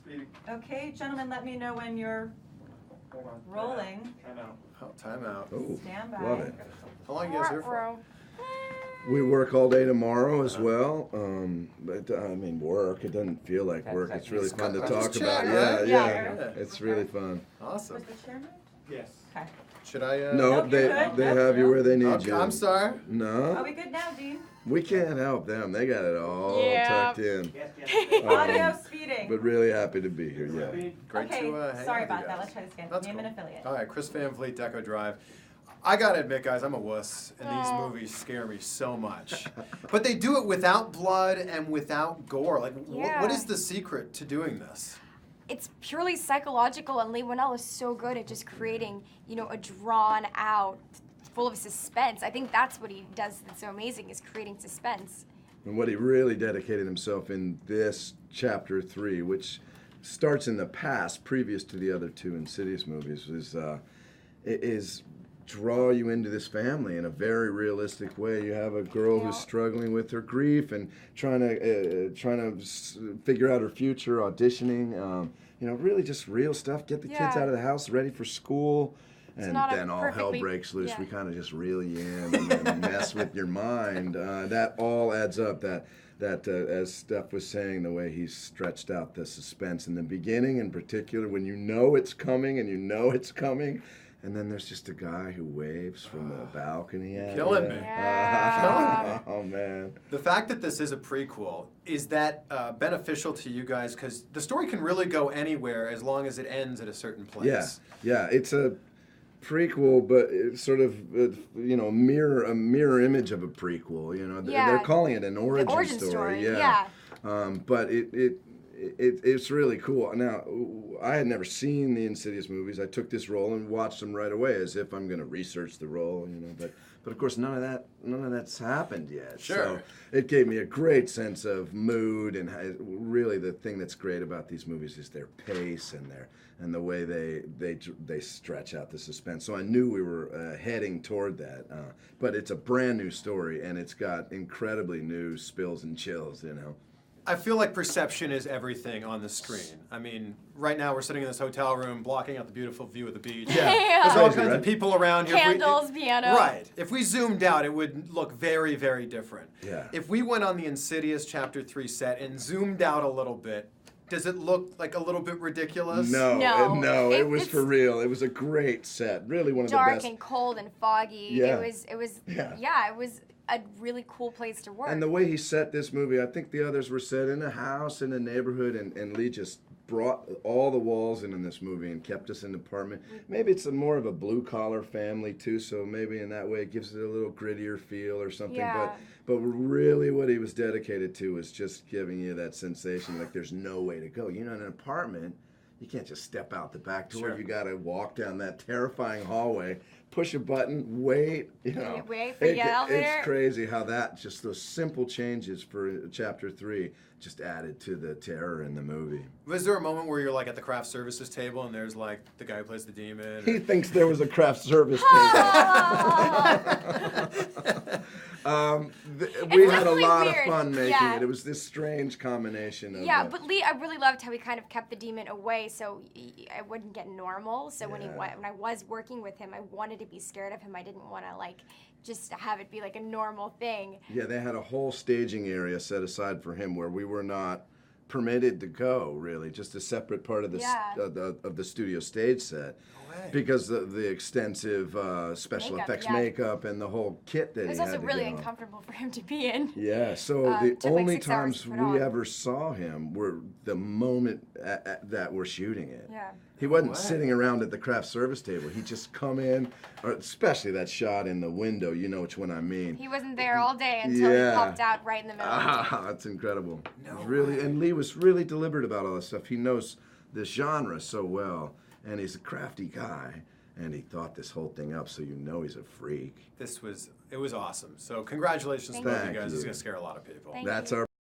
Speeding. Okay, gentlemen, let me know when you're Hold on. rolling. Time out. Oh, time out. Oh, Stand by. love it. How long are you guys here for? We work all day tomorrow as well. But I mean, work. It doesn't feel like work. It's really fun to I'm talk just about. chilling, Yeah, right? yeah. Yeah. It's really fun. Awesome. Was the chairman? Yes. Okay. Should I? No, Nope, they you're good. they Nope, have you no. where they need Okay, you. I'm sorry. Are No, we good now, Dean? we can't help them. They got it all Yeah. tucked in. Yes, yes. Audio speeding. But really happy to be here. Yeah. Great Okay, to hang sorry out with about you that. guys. Let's try this again. That's Name cool. and affiliate. All right, Chris Van Vliet, Deco Drive. I gotta admit, guys, I'm a wuss, and these Oh. movies scare me so much. But they do it without blood and without gore. Like, what is the secret to doing this? It's purely psychological, and Lee Winnell is so good at just creating, a drawn out, full of suspense. I think that's what he does that's so amazing, is creating suspense. And what he really dedicated himself in this chapter 3, which starts in the past, previous to the other two Insidious movies, is draw you into this family in a very realistic way. You have a girl who's struggling with her grief and trying to figure out her future, auditioning. Really just real stuff. Get the kids out of the house, ready for school. And then all hell breaks loose. We kind of just reel you in and mess with your mind. That all adds up. That as Steph was saying, the way he's stretched out the suspense in the beginning, in particular, when you know it's coming, and then there's just a guy who waves from the balcony at Killing me. Yeah. Oh man. The fact that this is a prequel, is that beneficial to you guys? Because the story can really go anywhere as long as it ends at a certain place. Yeah. It's a prequel, but it's sort of a mirror image of a prequel. They're calling it an origin story. Yeah. But it's really cool. Now, I had never seen the Insidious movies. I took this role and watched them right away, as if I'm going to research the role. But of course, none of that's happened yet. Sure. So it gave me a great sense of mood, and really the thing that's great about these movies is their pace and the way they stretch out the suspense. So I knew we were heading toward that. But it's a brand new story, and it's got incredibly new spills and chills. I feel like perception is everything on the screen. I mean, right now we're sitting in this hotel room blocking out the beautiful view of the beach. Yeah. There's all Crazy, kinds right? of people around here. Candles, piano. Right. If we zoomed out, it would look very, very different. Yeah. If we went on the Insidious Chapter 3 set and zoomed out a little bit, does it look like a little bit ridiculous? No, it was It's for real. It was a great set. Really one of the Dark best. and cold and foggy. Yeah. It was Yeah. it was a really cool place to work. And the way he set this movie, I think the others were set in a house, in a neighborhood, and Lee just brought all the walls in this movie and kept us in an apartment. Maybe it's more of a blue-collar family, too, so maybe in that way it gives it a little grittier feel or something. Yeah. But really what he was dedicated to was just giving you that sensation like there's no way to go. In an apartment, you can't just step out the back door. Sure. You got to walk down that terrifying hallway, push a button, wait. Wait for the elevator. It's crazy how just those simple changes for Chapter 3 just added to the terror in the movie. Was there a moment where you're like at the craft services table and there's like the guy who plays the demon? He thinks there was a craft service table. We had a lot weird. of fun making Yeah. it. It was this strange combination of... Yeah, but Lee, I really loved how he kind of kept the demon away so I wouldn't get normal. So when I was working with him, I wanted to be scared of him. I didn't want to just have it be like a normal thing. Yeah, they had a whole staging area set aside for him where we were not permitted to go, really, just a separate part of the studio stage set. Because of the extensive special effects makeup and the whole kit that he had to It was also really get on. uncomfortable for him to be in. Yeah, so the took like only 6 hours times to put we on. ever saw him were the moment that we're shooting it. Yeah. He wasn't sitting around at the craft service table. He'd just come in, or especially that shot in the window, you know which one I mean. He wasn't there all day until he popped out right in the middle. That's incredible. And Lee was really deliberate about all this stuff. He knows this genre so well, and he's a crafty guy. And he thought this whole thing up, so he's a freak. It was awesome. So congratulations to both of you guys. This is going to scare a lot of people. That's our